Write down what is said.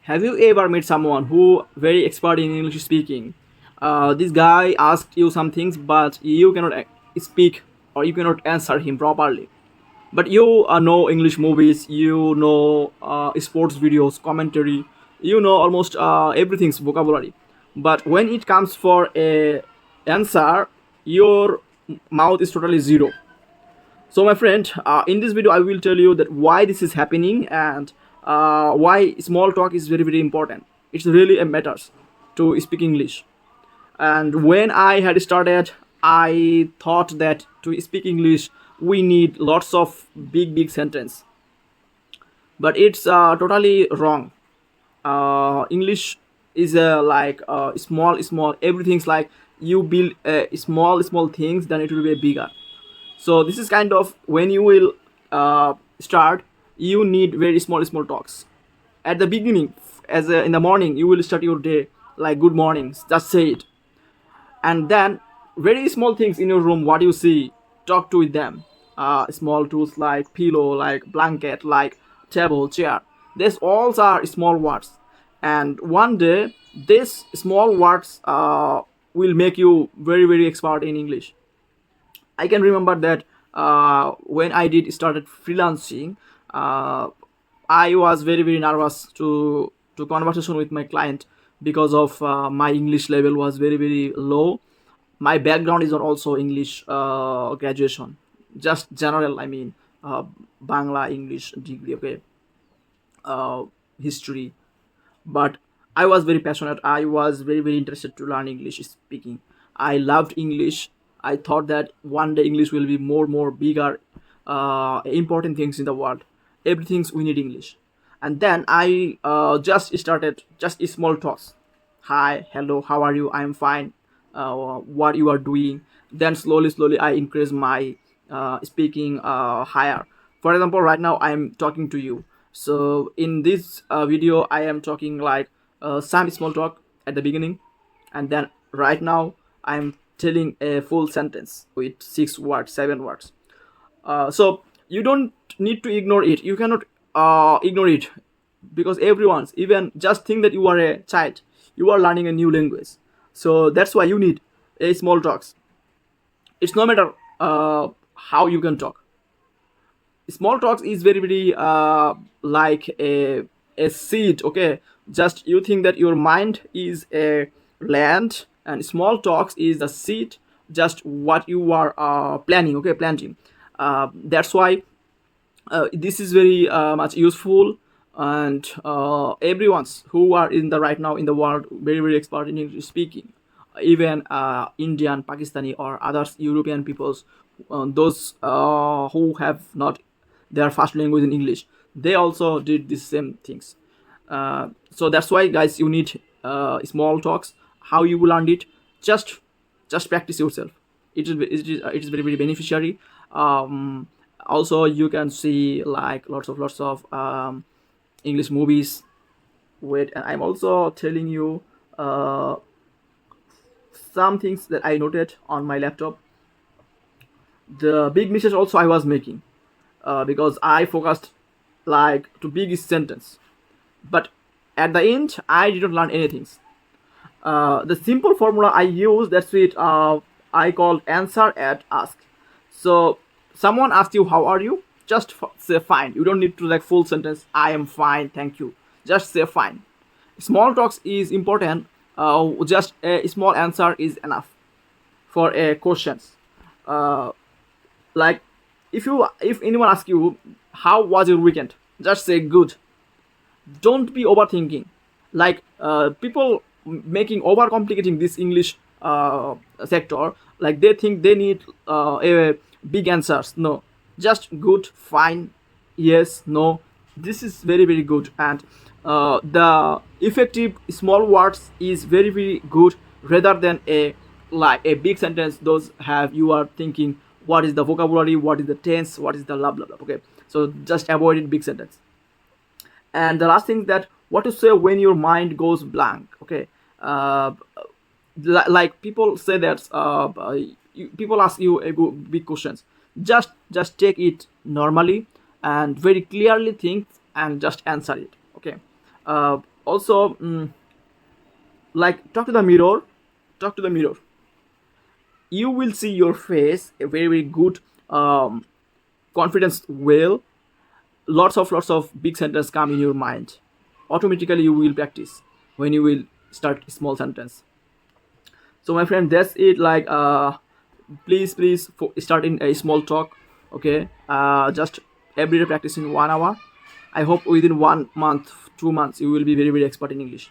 Have you ever met someone who very expert in English speaking? This guy asked you some things, but you cannot speak or you cannot answer him properly. But you know English movies, you know sports videos, commentary, you know almost everything's vocabulary. But when it comes for a answer, your mouth is totally zero. So, my friend, in this video, I will tell you that why this is happening and why small talk is very very important. It's really a matters to speak English. And when I had started, I thought that to speak English, we need lots of big sentence. But it's totally wrong. English is like small. Everything's like you build small things, then it will be bigger. So this is kind of when you will start, you need very small talks at the beginning. As in the morning you will start your day like good mornings, just say it. And then very small things in your room, what you see, talk to with them. Small tools like pillow, like blanket, like table, chair, these all are small words. And one day these small words will make you very very expert in English. I can remember that when I did started freelancing, uh, I was very very nervous to conversation with my client because of my English level was very very low. My background is not also English graduation, just general. I mean, Bangla English degree, okay, uh, history. But I was very passionate. I was very very interested to learn English speaking. I loved English. I thought that one day English will be more bigger, important things in the world. Everything's we need English. And then I just started just small talks. Hi, hello, how are you? I'm fine. What you are doing? Then slowly I increase my speaking higher. For example, right now I'm talking to you. So in this video I am talking like some small talk at the beginning, and then right now I'm telling a full sentence with 6 words, 7 words. So you don't need to ignore it. You cannot ignore it, because everyone's, even just think that you are a child, you are learning a new language. So that's why you need a small talks. It's no matter how you can talk. Small talks is very very like a seed, okay. Just you think that your mind is a land, and small talks is the seed, just what you are planning, okay, planting. That's why this is very much useful. And everyone's who are in the right now in the world very very expert in English speaking, even Indian, Pakistani, or others European peoples, those who have not their first language in English, they also did the same things. So that's why guys, you need small talks. How you will learn it? Just practice yourself. It is very very beneficiary. Also you can see like lots of English movies. Wait, and I'm also telling you uh, some things that I noted on my laptop. The big mistake also I was making, because I focused like to big sentence, but at the end I didn't learn anything. The simple formula I use, that's it. I called answer at ask. So someone asks you how are you, just say fine. You don't need to like full sentence, I am fine thank you. Just say fine. Small talks is important. Just a small answer is enough for a questions. uh, like if anyone asks you how was your weekend, just say good. Don't be overthinking. Like people making over complicating this English sector, like they think they need a big answers. No, just good, fine, yes, no. This is very very good. And the effective small words is very very good, rather than a like a big sentence. Those have you are thinking what is the vocabulary, what is the tense, what is the blah blah blah, okay. So just avoid it big sentence. And the last thing, that what to say when your mind goes blank, okay. uh, like people say that people ask you a big questions, just take it normally and very clearly think and just answer it, okay. Also, like talk to the mirror. You will see your face a very very good confidence well. Lots of big sentences come in your mind. Automatically you will practice when you will start small sentence. So my friend, that's it. Like please start in a small talk. Okay, just every day practice in 1 hour. I hope within 1 month, 2 months, you will be very very expert in English.